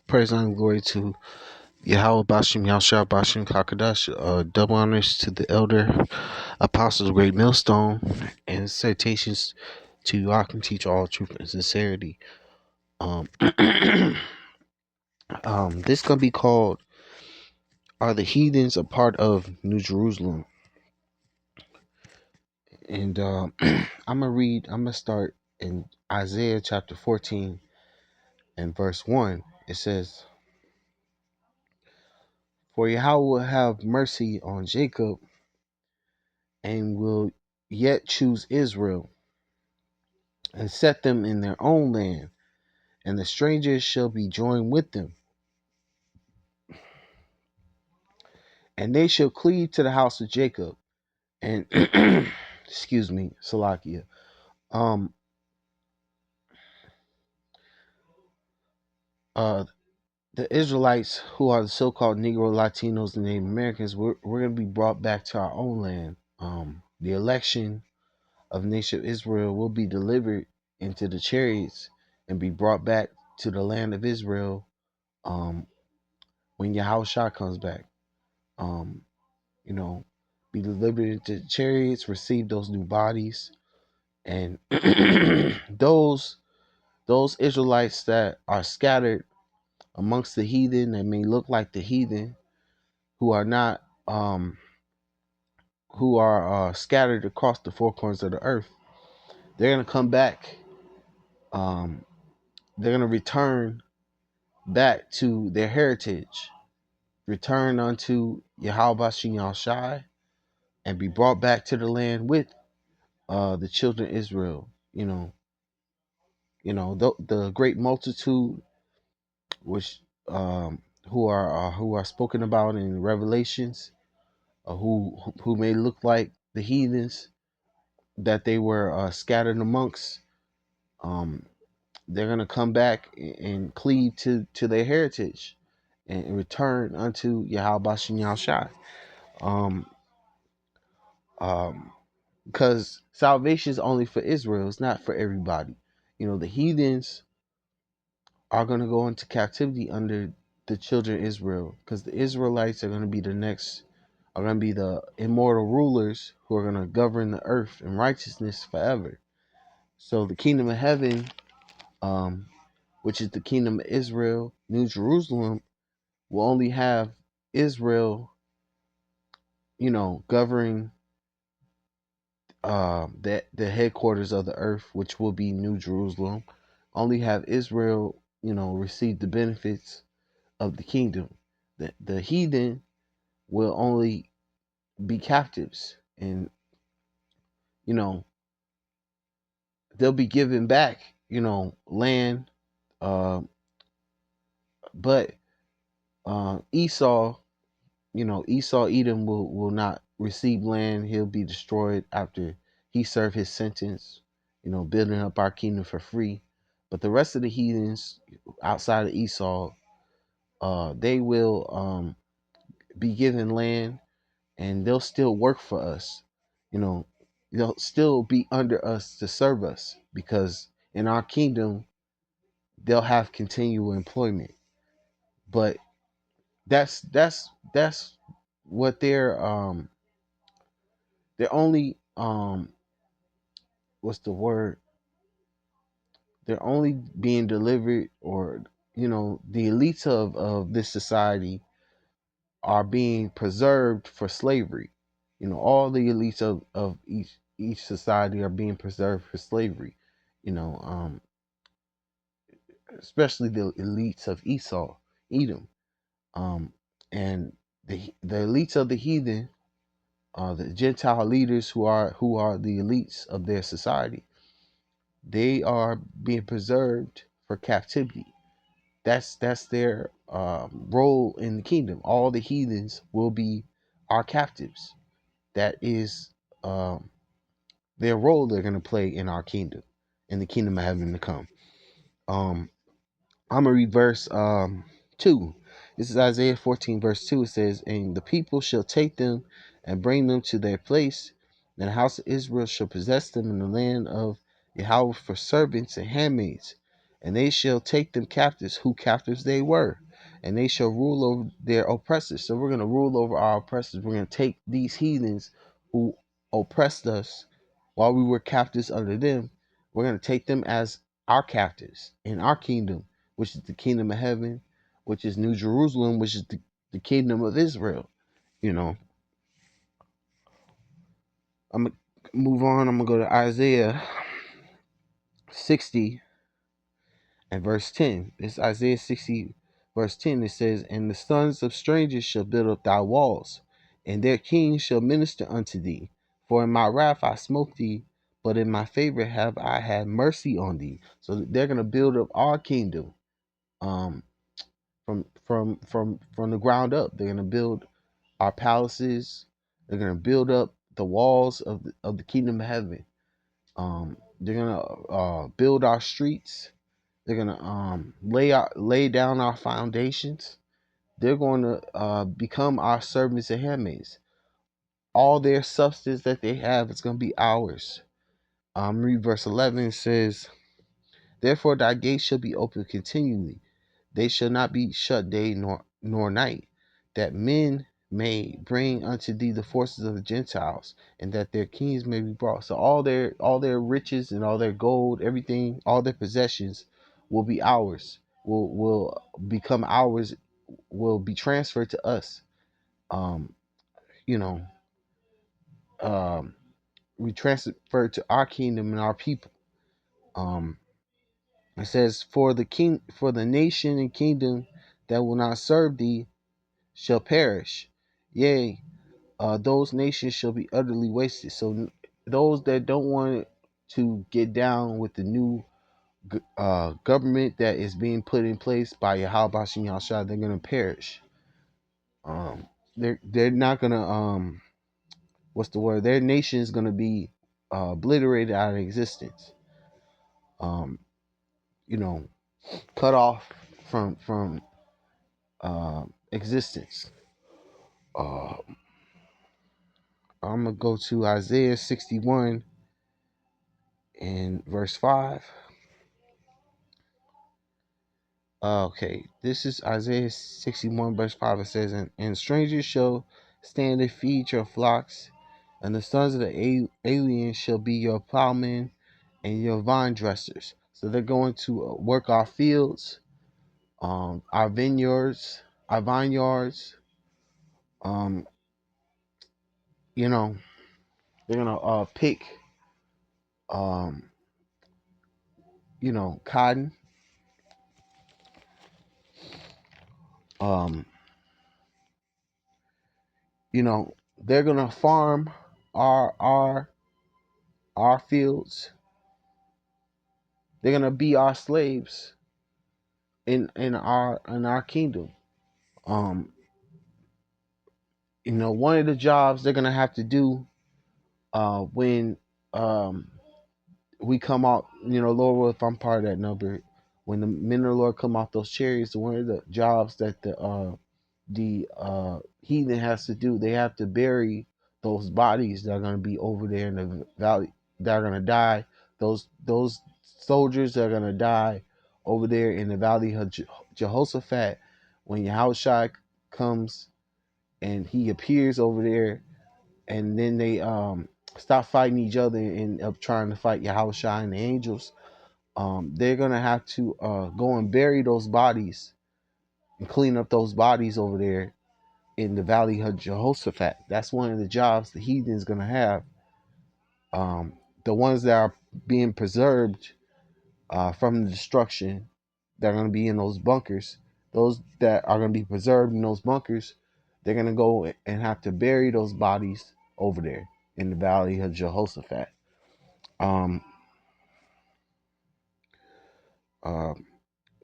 Praise and glory to Yahweh Bashim Yahshua Bashim Kakadash. Double honors to the elder apostles, great millstone, and salutations to you. I can teach all truth and sincerity. Um, this gonna be called "Are the Heathens a Part of New Jerusalem?" And I'm gonna start in Isaiah chapter 14 and verse 1. It says, "For Yahweh will have mercy on Jacob and will yet choose Israel and set them in their own land, and the strangers shall be joined with them, and they shall cleave to the house of Jacob." And excuse me, Salakia. Um, uh, the Israelites, who are the so-called Negro, Latinos, and Native Americans, we're going to be brought back to our own land. The election of the nation of Israel will be delivered into the chariots and be brought back to the land of Israel. When Yahushua comes back. Um, you know, be delivered into chariots, receive those new bodies, and those those Israelites that are scattered amongst the heathen that may look like the heathen, who are not who are scattered across the four corners of the earth, they're gonna come back. Um, they're gonna return back to their heritage, return unto Yahweh Shai, and be brought back to the land with the children of Israel. The great multitude which who are spoken about in Revelations, who may look like the heathens that they were scattered amongst. Um, they're gonna come back and cleave to their heritage and return unto Yahweh Bashem Yahushai. Um, um, because salvation is only for Israel; it's not for everybody. The heathens are going to go into captivity under the children of Israel, because the Israelites are going to be the immortal rulers who are going to govern the earth in righteousness forever. So the kingdom of heaven, um, which is the kingdom of Israel, New Jerusalem, will only have Israel, governing the headquarters of the earth, which will be New Jerusalem. Only have Israel, receive the benefits of the kingdom. The heathen will only be captives, and you know they'll be given back, land. uh, but Esau, Esau Edom will not receive land. He'll be destroyed after he served his sentence, building up our kingdom for free. But the rest of the heathens outside of Esau, they will be given land, and they'll still work for us. You know, they'll still be under us to serve us, because in our kingdom they'll have continual employment. But that's what they're only what's the word? They're only being delivered, or the elites of this society are being preserved for slavery. All the elites of each society are being preserved for slavery. You know, um, Especially the elites of Esau, Edom, um, and the elites of the heathen, the Gentile leaders who are the elites of their society. They are being preserved for captivity. That's their role in the kingdom. All the heathens will be our captives. That is their role they're going to play in our kingdom, in the kingdom of heaven to come. Um, I'm gonna read verse 2. This is Isaiah 14, verse 2. It says, "And the people shall take them and bring them to their place, and the house of Israel shall possess them in the land of Yahweh for servants and handmaids. and they shall take them captives, who captives they were, and they shall rule over their oppressors. So we're going to rule over our oppressors. We're going to take these heathens who oppressed us while we were captives under them. We're going to take them as our captives in our kingdom, which is the kingdom of heaven, which is New Jerusalem, which is the kingdom of Israel. You know, I'm going to move on. I'm going to go to Isaiah 60 and verse 10. It's Isaiah 60, verse 10. It says, "And the sons of strangers shall build up thy walls, and their kings shall minister unto thee. For in my wrath I smote thee, but in my favor have I had mercy on thee." So they're gonna build up our kingdom, um, from the ground up. They're gonna build our palaces. They're gonna build up the walls of the kingdom of heaven. They're gonna build our streets. They're gonna lay down our foundations. They're going to become our servants and handmaids. All their substance that they have is going to be ours. Read verse 11. It says, "Therefore thy gates shall be open continually; they shall not be shut day nor night, that men may bring unto thee the forces of the Gentiles, and that their kings may be brought." So all their riches and all their gold, everything, all their possessions will be ours. Will become ours. Will be transferred to us. Um, you know, um, we transfer to our kingdom and our people. Um, it says, for the nation and kingdom that will not serve thee shall perish. Yea, those nations shall be utterly wasted. So those that don't want to get down with the new government that is being put in place by Yahweh Bashim Yahshua, they're gonna perish. Um, they're not gonna what's the word? Their nation is gonna be obliterated out of existence. Um, you know, cut off from existence. Uh, I'm gonna go to Isaiah 61 and verse 5. Okay, this is Isaiah 61 verse 5. It says, and strangers shall stand and feed your flocks, and the sons of the aliens shall be your plowmen and your vine dressers. So they're going to work our fields, our vineyards, our vineyards. Um, you know, they're gonna pick, um, cotton. Um, they're gonna farm our our our fields. They're gonna be our slaves in our kingdom. Um, one of the jobs they're gonna have to do when um we come out, Lord, if I'm part of that number, when the men of the Lord come off those chariots, one of the jobs that the heathen has to do, they have to bury those bodies that are going to be over there in the valley, that are going to die. Those soldiers that are going to die over there in the valley of Jehoshaphat, when Yahushua comes and he appears over there, and then they stop fighting each other and up trying to fight Yahushua and the angels. They're gonna have to go and bury those bodies and clean up those bodies over there in the valley of Jehoshaphat. That's one of the jobs the heathen's gonna have. The ones that are being preserved from the destruction, they're gonna be in those bunkers. Those that are gonna be preserved in those bunkers, they're gonna go and have to bury those bodies over there in the valley of Jehoshaphat. Um, uh,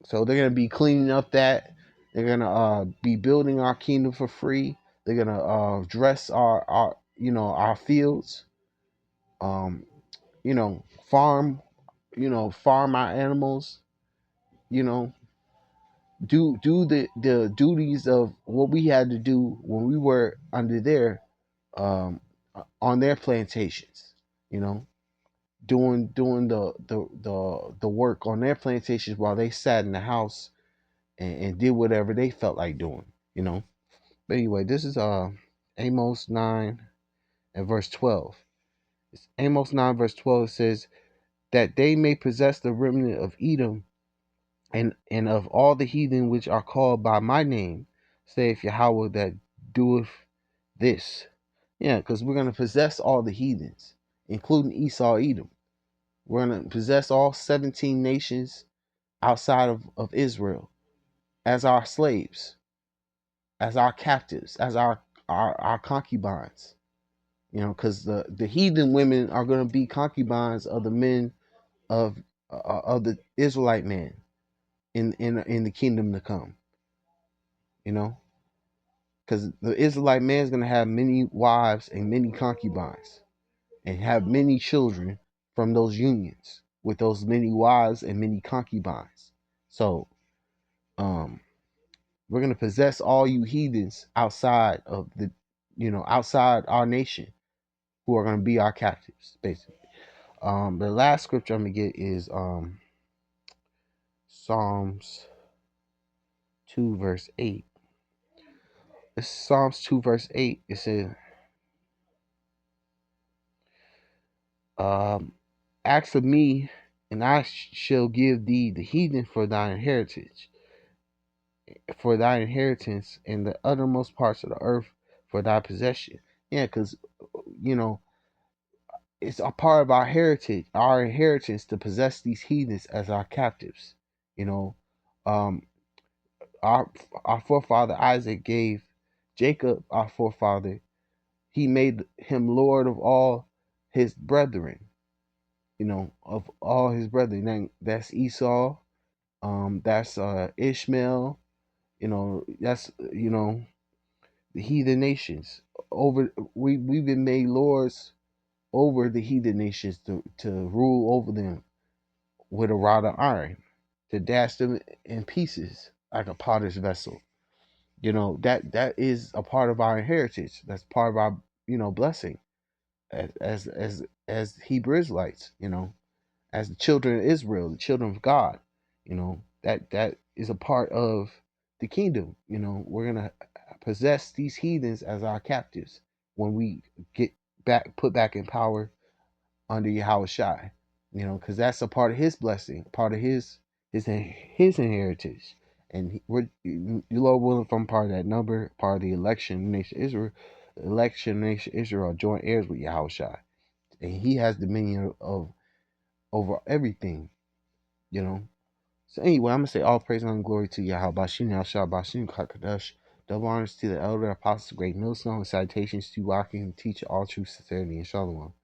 so they're gonna be cleaning up that. They're gonna be building our kingdom for free. They're gonna dress our fields. Um, farm farm our animals. You know, do the duties of what we had to do when we were under their on their plantations. You know, doing the work on their plantations while they sat in the house and did whatever they felt like doing, you know. But anyway, this is Amos 9 and verse 12. It's Amos 9 verse 12 says that they may possess the remnant of Edom and of all the heathen which are called by my name, saith Yahweh that doeth this. Yeah, because we're gonna possess all the heathens, including Esau, Edom. We're gonna possess all 17 nations outside of Israel as our slaves, as our captives, as our concubines. You know, because the heathen women are going to be concubines of the men of of the Israelite men in the kingdom to come. You know, because the Israelite man is going to have many wives and many concubines, and have many children from those unions with those many wives and many concubines. So, um, we're going to possess all you heathens outside of the, outside our nation, who are going to be our captives, basically. The last scripture I'm gonna get is Psalms 2 verse 8. It's Psalms 2 verse 8. It says, "Ask of me, and I shall give thee the heathen for thine inheritance, and the uttermost parts of the earth for thy possession." Yeah, because you know it's a part of our heritage, our inheritance, to possess these heathens as our captives. You know, um, our our forefather Isaac gave Jacob, our forefather, he made him Lord of all his brethren, of all his brethren. Then that's Esau, that's Ishmael, that's the heathen nations. Over we've been made lords over the heathen nations to rule over them with a rod of iron, to dash them in pieces like a potter's vessel. That is a part of our heritage. That's part of our blessing as Hebrew Israelites. As the children of Israel, the children of God. That is a part of the kingdom. We're gonna possess these heathens as our captives when we get back put back in power under Yahweh Shai. Because that's a part of His blessing, part of His inheritance. And we're, you Lord willing, from part of that number, part of the election nation Israel, the election nation Israel are joint heirs with Yahweh Shai, and He has dominion of over everything. You know. So anyway, I'm gonna say all praise and glory to Yahweh Bashin, Yahshua Bashin, Kakadash. Double honors to the elder apostles, great millstone, and citations to walking and teach all true sincerity and shalom.